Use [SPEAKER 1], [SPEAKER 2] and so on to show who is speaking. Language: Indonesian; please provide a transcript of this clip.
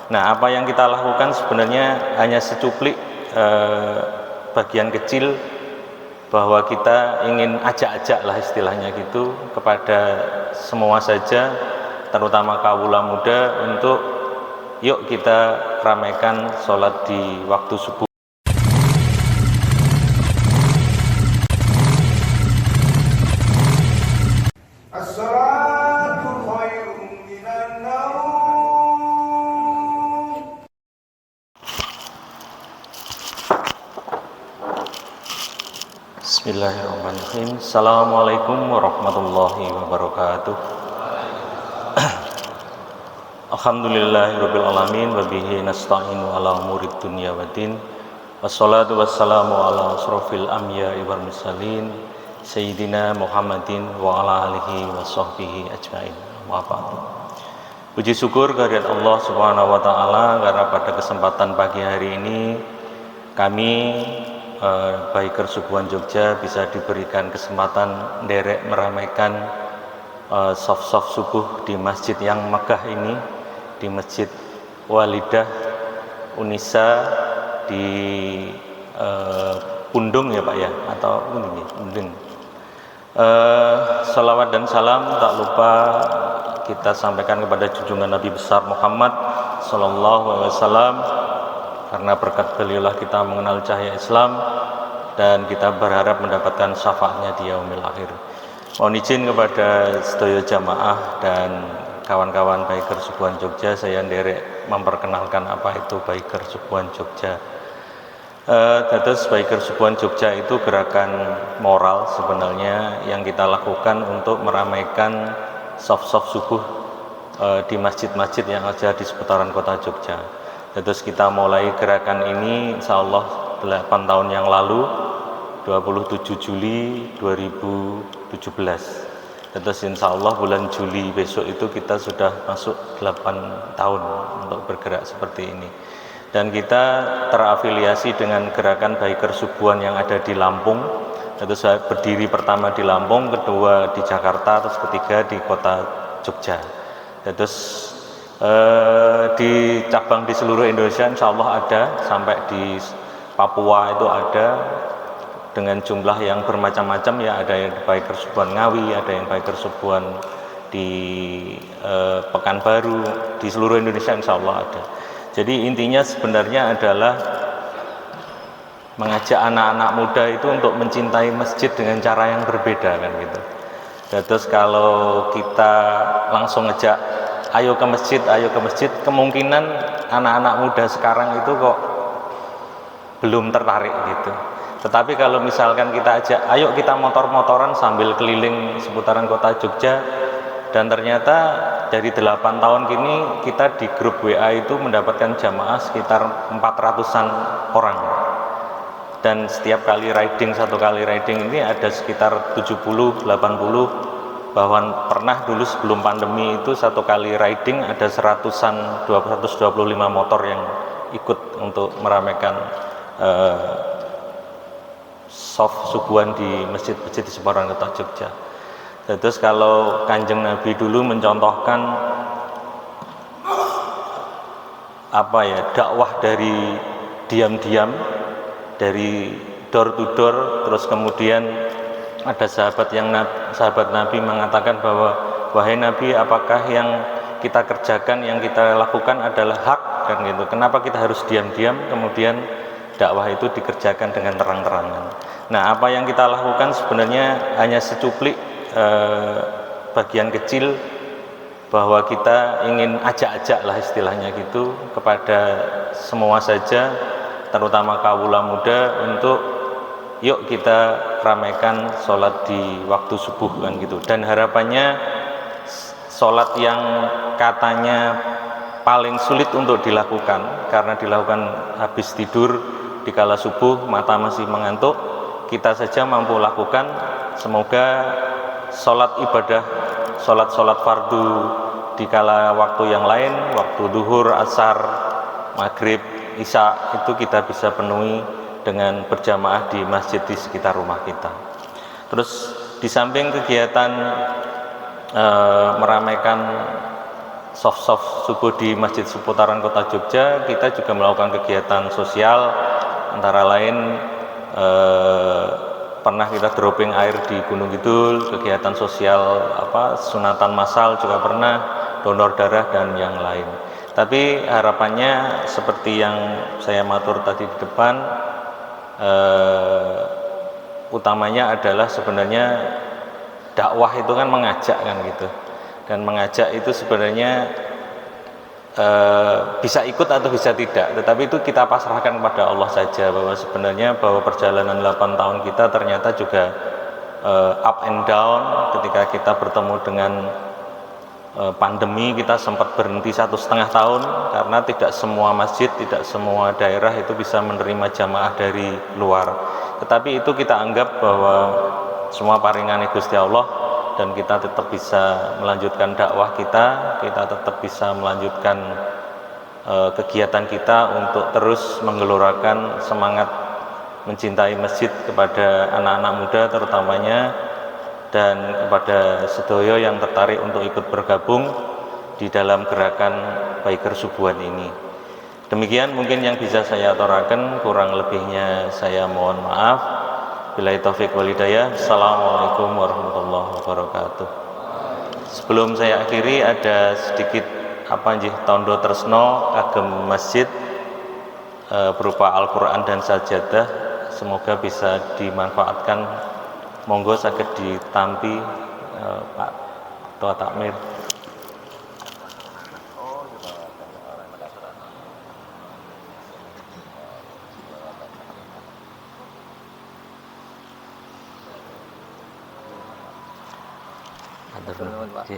[SPEAKER 1] Nah, apa yang kita lakukan sebenarnya hanya secuplik bagian kecil, bahwa kita ingin ajak-ajak lah istilahnya gitu kepada semua saja, terutama kawula muda, untuk yuk kita ramaikan sholat di waktu subuh. Bismillahirrahmanirrahim. Assalamualaikum warahmatullahi wabarakatuh. Alhamdulillahirabbil alamin wa bihi nasta'inu ala umurid dunya waddin. Wassalatu wassalamu ala asrofil anbiya'i wal mursalin sayyidina Muhammadin wa ala alihi wa sahbihi ajmain. Wa ba'du. Puji syukur kehadirat Allah Subhanahu wa taala karena pada kesempatan pagi hari ini kami Biker Subuhan Jogja bisa diberikan kesempatan derek meramaikan soft subuh di masjid yang megah ini, di Masjid Walidah Unisa di Pundung ya Pak ya, atau Pundung. Salawat dan salam tak lupa kita sampaikan kepada junjungan Nabi besar Muhammad Sallallahu Alaihi Wasallam, karena berkat beliaulah kita mengenal cahaya Islam dan kita berharap mendapatkan syafaatnya di yaumil akhir. Mohon izin kepada sedaya jamaah dan kawan-kawan Biker Subuhan Jogja, saya nderek memperkenalkan apa itu Biker Subuhan Jogja. Dados Biker Subuhan Jogja itu gerakan moral sebenarnya yang kita lakukan untuk meramaikan soft subuh di masjid-masjid yang ada di seputaran kota Jogja. Terus kita mulai gerakan ini insya Allah 8 tahun yang lalu, 27 Juli 2017. Terus insya Allah bulan Juli besok itu kita sudah masuk 8 tahun untuk bergerak seperti ini. Dan kita terafiliasi dengan gerakan Biker Subuhan yang ada di Lampung. Terus saya berdiri pertama di Lampung, kedua di Jakarta, terus ketiga di kota Jogja. Terus di cabang di seluruh Indonesia insya Allah ada, sampai di Papua itu ada dengan jumlah yang bermacam-macam ya, ada yang Biker Subuhan Ngawi, ada yang Biker Subuhan di Pekanbaru, di seluruh Indonesia insya Allah ada. Jadi intinya sebenarnya adalah mengajak anak-anak muda itu untuk mencintai masjid dengan cara yang berbeda kan gitu. Terus kalau kita langsung ngejak ayo ke masjid, kemungkinan anak-anak muda sekarang itu kok belum tertarik gitu. Tetapi kalau misalkan kita ajak, ayo kita motor-motoran sambil keliling seputaran kota Jogja, dan ternyata dari 8 tahun kini kita di grup WA itu mendapatkan jamaah sekitar 400-an orang. Dan setiap kali riding, satu kali riding ini ada sekitar 70-80, bahwa pernah dulu sebelum pandemi itu satu kali riding ada 125 motor yang ikut untuk meramaikan soft subuhan di masjid-masjid di seputaran kota Jogja. Terus kalau Kanjeng Nabi dulu mencontohkan dakwah dari diam-diam, dari door to door, terus kemudian ada sahabat Nabi mengatakan bahwa wahai Nabi, apakah yang kita kerjakan, yang kita lakukan adalah hak kan gitu. Kenapa kita harus diam-diam, kemudian dakwah itu dikerjakan dengan terang-terangan. Nah, apa yang kita lakukan sebenarnya hanya secuplik bagian kecil, bahwa kita ingin ajak-ajak lah istilahnya gitu kepada semua saja, terutama kawula muda, untuk yuk kita ramaikan sholat di waktu subuh kan gitu. Dan harapannya sholat yang katanya paling sulit untuk dilakukan, karena dilakukan habis tidur di kala subuh, mata masih mengantuk, kita saja mampu lakukan. Semoga sholat ibadah, sholat fardu di kala waktu yang lain, waktu duhur, asar, maghrib, isya, itu kita bisa penuhi dengan berjamaah di masjid di sekitar rumah kita. Terus di samping kegiatan meramaikan soft subuh di Masjid Seputaran Kota Jogja, kita juga melakukan kegiatan sosial, antara lain pernah kita dropping air di Gunung Kidul, kegiatan sosial sunatan massal juga pernah, donor darah dan yang lain. Tapi harapannya seperti yang saya matur tadi di depan, utamanya adalah sebenarnya dakwah itu kan mengajak kan gitu, dan mengajak itu sebenarnya bisa ikut atau bisa tidak, tetapi itu kita pasrahkan kepada Allah saja, bahwa sebenarnya bahwa perjalanan 8 tahun kita ternyata juga up and down. Ketika kita bertemu dengan pandemi, kita sempat berhenti 1,5 tahun karena tidak semua masjid, tidak semua daerah itu bisa menerima jamaah dari luar, tetapi itu kita anggap bahwa semua paringan Gusti Allah, dan kita tetap bisa melanjutkan dakwah kita tetap bisa melanjutkan kegiatan kita untuk terus menggelorakan semangat mencintai masjid kepada anak-anak muda terutamanya, dan kepada sedoyo yang tertarik untuk ikut bergabung di dalam gerakan Biker Subuhan ini. Demikian mungkin yang bisa saya aturaken, kurang lebihnya saya mohon maaf. Billahi taufik wal hidayah. Assalamualaikum warahmatullahi wabarakatuh. Sebelum saya akhiri, ada sedikit tondo tresno kagem masjid berupa Al-Quran dan sajadah, semoga bisa dimanfaatkan. Monggo saged ditampi Pak Ketua Takmir. Oke.